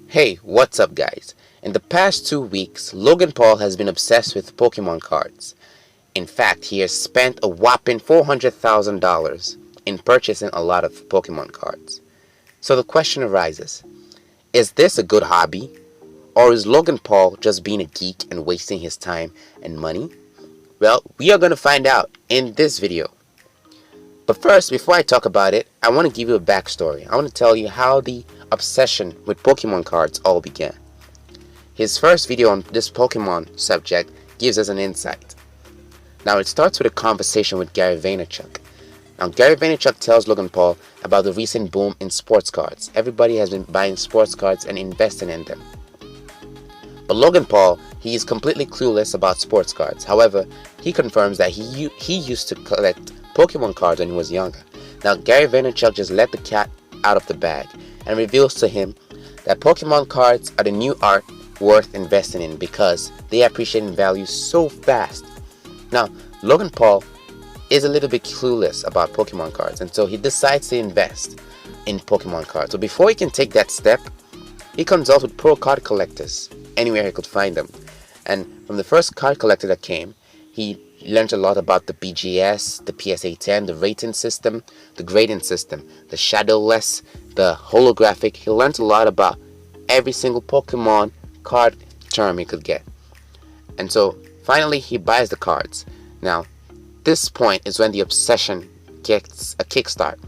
Hey, what's up guys? In the past 2 weeks, Logan Paul has been obsessed with Pokemon cards. In fact, he has spent a whopping $400,000 in purchasing a lot of Pokemon cards. So the question arises, is this a good hobby? Or is Logan Paul just being a geek and wasting his time and money? Well, we are going to find out in this video. But first, before I talk about it, I want to give you a backstory. I want to tell you how the obsession with Pokemon cards all began. His first video on this Pokemon subject gives us an insight. Now it starts with a conversation with Gary Vaynerchuk. Now Gary Vaynerchuk tells Logan Paul about the recent boom in sports cards. Everybody has been buying sports cards and investing in them. But Logan Paul, he is completely clueless about sports cards. However, he confirms that he used to collect Pokemon cards when he was younger. Now Gary Vaynerchuk just let the cat out of the bag and reveals to him that Pokemon cards are the new art worth investing in because they appreciate in value so fast. Now Logan Paul is a little bit clueless about Pokemon cards, and so he decides to invest in Pokemon cards. So before he can take that step, he consults with pro card collectors anywhere he could find them. And from the first card collector that came, he learned a lot about the BGS, the PSA 10, the rating system, the grading system, the shadowless, the holographic. He learned a lot about every single Pokemon card term he could get. And so finally he buys the cards. Now this point is when the obsession gets a kickstart.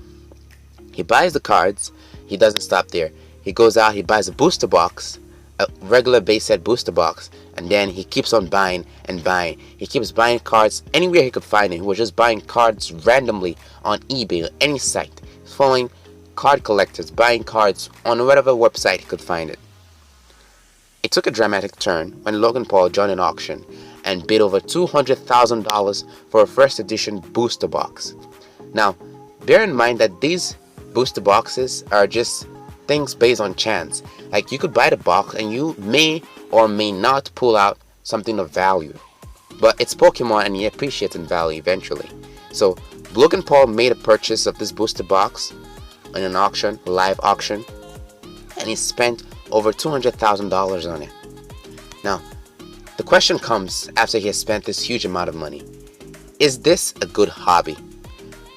He buys the cards. He doesn't stop there. He goes out, he buys a booster box, a regular base set booster box, and then he keeps on buying and buying. He keeps buying cards anywhere he could find them. He was just buying cards randomly on eBay or any site, following card collectors, buying cards on whatever website he could find it. It took a dramatic turn when Logan Paul joined an auction and bid over $200,000 for a first edition booster box. Now, bear in mind that these booster boxes are just things based on chance. Like, you could buy the box and you may or may not pull out something of value, but it's Pokemon and he appreciates in value eventually. So Logan Paul made a purchase of this booster box in an auction, live auction, and he spent over $200,000 on it. Now the question comes after he has spent this huge amount of money, is this a good hobby?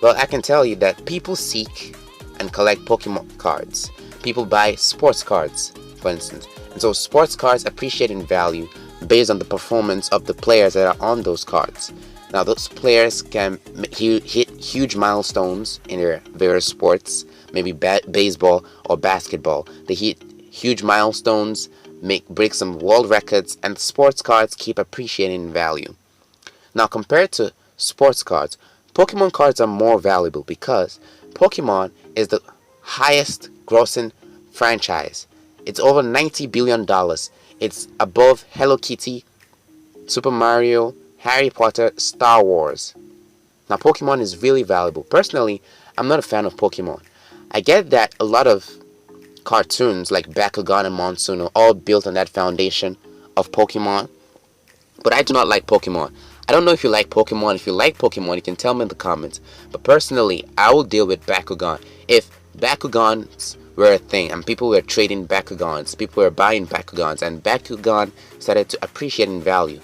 Well, I can tell you that people seek and collect Pokemon cards. People buy sports cards, for instance, and so sports cards appreciate in value based on the performance of the players that are on those cards. Now those players can hit huge milestones in their various sports, maybe baseball or basketball. They hit huge milestones, break some world records, and sports cards keep appreciating in value. Now compared to sports cards, Pokemon cards are more valuable because Pokemon is the highest grossing franchise. It's over $90 billion. It's above Hello Kitty, Super Mario, Harry Potter, Star Wars. Now Pokemon is really valuable. Personally, I'm not a fan of Pokemon. I get that a lot of cartoons like Bakugan and Monsoon are all built on that foundation of Pokemon, but I do not like Pokemon. I don't know if you like Pokemon. If you like Pokemon, you can tell me in the comments. But personally, I will deal with Bakugan. If Bakugans were a thing and people were trading Bakugans, people were buying Bakugans, and Bakugan started to appreciate in value,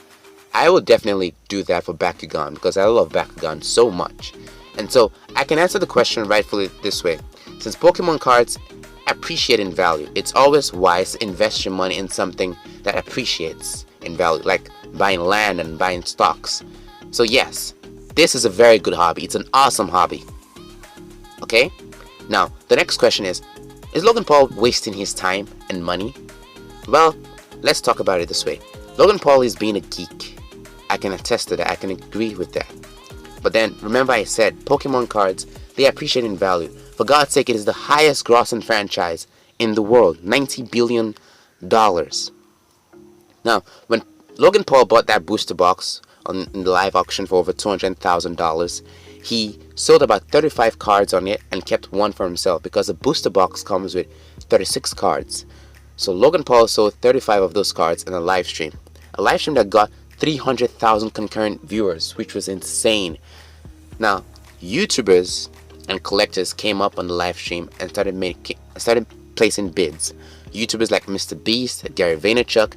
I would definitely do that for Bakugan because I love Bakugan so much. And so I can answer the question rightfully this way. Since Pokemon cards appreciate in value, it's always wise to invest your money in something that appreciates in value, like buying land and buying stocks. So yes, this is a very good hobby. It's an awesome hobby. Okay? Now, the next question is Logan Paul wasting his time and money? Well, let's talk about it this way. Logan Paul is being a geek. I can attest to that. I can agree with that. But then, remember I said, Pokemon cards, they appreciate in value. For God's sake, it is the highest grossing franchise in the world. $90 billion. Now, when Logan Paul bought that booster box in the live auction for over $200,000, he sold about 35 cards on it and kept one for himself because a booster box comes with 36 cards. So Logan Paul sold 35 of those cards in a live stream. A live stream that got 300,000 concurrent viewers, which was insane. Now, YouTubers and collectors came up on the live stream and started placing bids. YouTubers like Mr. Beast, Gary Vaynerchuk.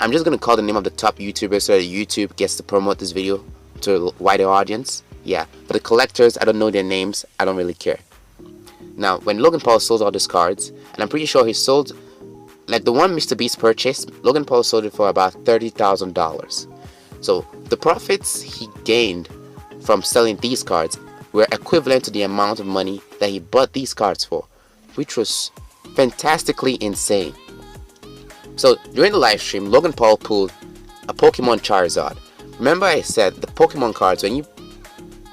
I'm just going to call the name of the top YouTubers so that YouTube gets to promote this video to a wider audience. Yeah, for the collectors, I don't know their names. I don't really care. Now, when Logan Paul sold all these cards, and I'm pretty sure he sold, like the one Mr. Beast purchased, Logan Paul sold it for about $30,000. So the profits he gained from selling these cards were equivalent to the amount of money that he bought these cards for, which was fantastically insane. So during the live stream, Logan Paul pulled a Pokemon Charizard. Remember I said the Pokemon cards, when you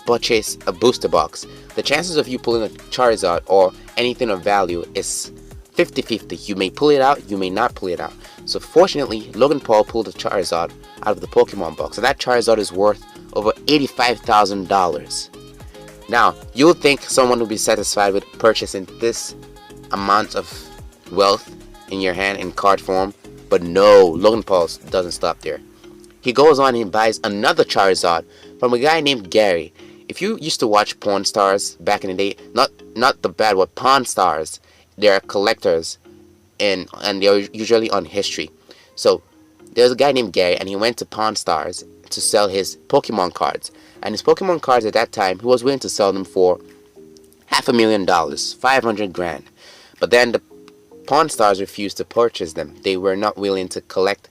purchase a booster box, the chances of you pulling a Charizard or anything of value is 50-50. You may pull it out, you may not pull it out. So fortunately, Logan Paul pulled a Charizard out of the Pokemon box, and that Charizard is worth over $85,000. Now, you'll think someone will be satisfied with purchasing this amount of wealth in your hand in card form, but no, Logan Paul doesn't stop there. He goes on and he buys another Charizard from a guy named Gary. If you used to watch Pawn Stars back in the day, not the bad word, Pawn Stars, they're collectors and they're usually on history. So there's a guy named Gary, and he went to Pawn Stars to sell his Pokemon cards. And his Pokemon cards at that time, he was willing to sell them for $500,000, $500,000. But then the Pawn Stars refused to purchase them. They were not willing to collect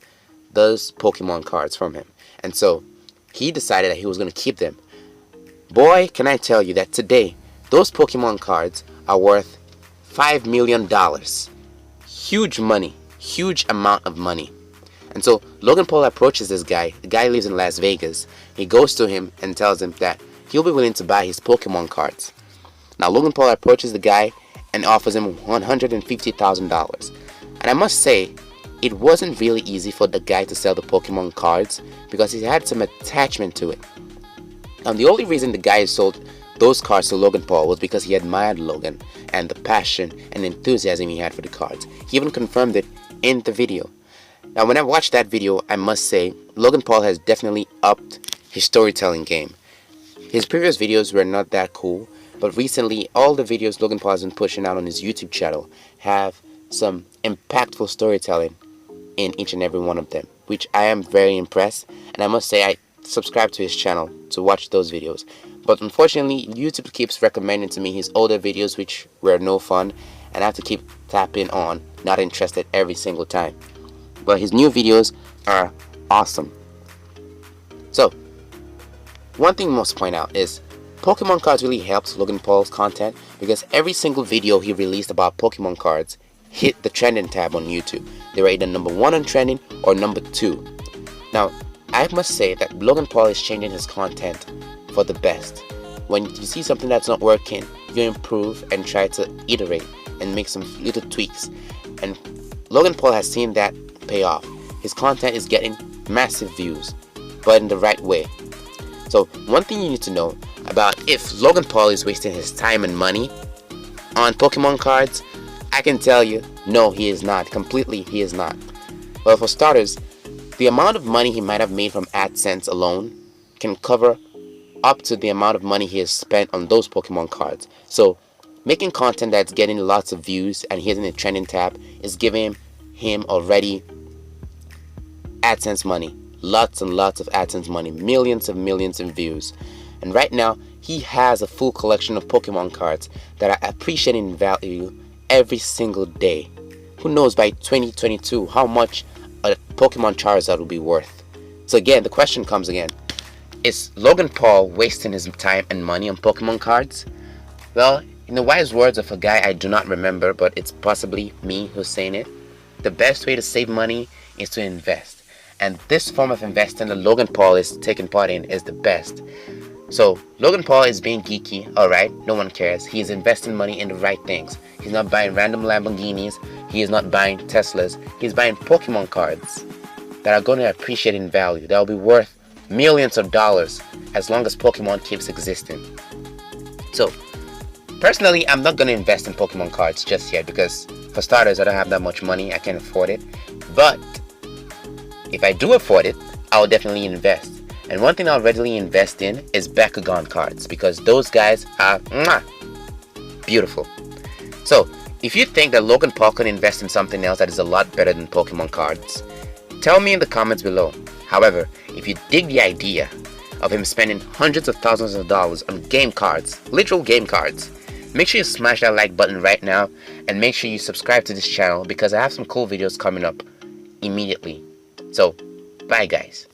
those Pokemon cards from him. And so he decided that he was going to keep them. Boy, can I tell you that today, those Pokemon cards are worth $5 million. Huge money. Huge amount of money. And so Logan Paul approaches this guy. The guy lives in Las Vegas. He goes to him and tells him that he'll be willing to buy his Pokemon cards. Now Logan Paul approaches the guy and offers him $150,000. And I must say, it wasn't really easy for the guy to sell the Pokemon cards because he had some attachment to it. And the only reason the guy sold those cards to Logan Paul was because he admired Logan and the passion and enthusiasm he had for the cards. He even confirmed it in the video. Now, when I watched that video, I must say, Logan Paul has definitely upped his storytelling game. His previous videos were not that cool, but recently, all the videos Logan Paul has been pushing out on his YouTube channel have some impactful storytelling in each and every one of them, which I am very impressed. And I must say, I subscribe to his channel to watch those videos. But unfortunately, YouTube keeps recommending to me his older videos, which were no fun, and I have to keep tapping on not interested every single time. But his new videos are awesome. So, one thing I must point out is Pokemon cards really helps Logan Paul's content because every single video he released about Pokemon cards hit the trending tab on YouTube. They were either number 1 on trending or number 2. Now, I must say that Logan Paul is changing his content for the best. When you see something that's not working, you improve and try to iterate and make some little tweaks. And Logan Paul has seen that pay off. His content is getting massive views, but in the right way. So one thing you need to know about if Logan Paul is wasting his time and money on Pokemon cards, I can tell you, no, he is not. Completely, he is not. Well, for starters, the amount of money he might have made from AdSense alone can cover up to the amount of money he has spent on those Pokemon cards. So making content that's getting lots of views and hitting the trending tab is giving him already AdSense money. Lots and lots of AdSense money. Millions in views. And right now, he has a full collection of Pokemon cards that are appreciating in value every single day. Who knows by 2022 how much a Pokemon Charizard will be worth. So again, the question comes again. Is Logan Paul wasting his time and money on Pokemon cards? Well, in the wise words of a guy I do not remember, but it's possibly me who's saying it, the best way to save money is to invest. And this form of investing that Logan Paul is taking part in is the best. So Logan Paul is being geeky, alright, no one cares. He's investing money in the right things. He's not buying random Lamborghinis. He is not buying Teslas. He's buying Pokemon cards that are going to appreciate in value. That will be worth millions of dollars as long as Pokemon keeps existing. So personally, I'm not going to invest in Pokemon cards just yet because for starters, I don't have that much money. I can't afford it. But if I do afford it, I'll definitely invest. And one thing I'll readily invest in is Bakugan cards because those guys are beautiful. So If you think that Logan Paul can invest in something else that is a lot better than Pokemon cards, tell me in the comments below. However, if you dig the idea of him spending hundreds of thousands of dollars on game cards, literal game cards, make sure you smash that like button right now and make sure you subscribe to this channel because I have some cool videos coming up immediately. So, bye guys.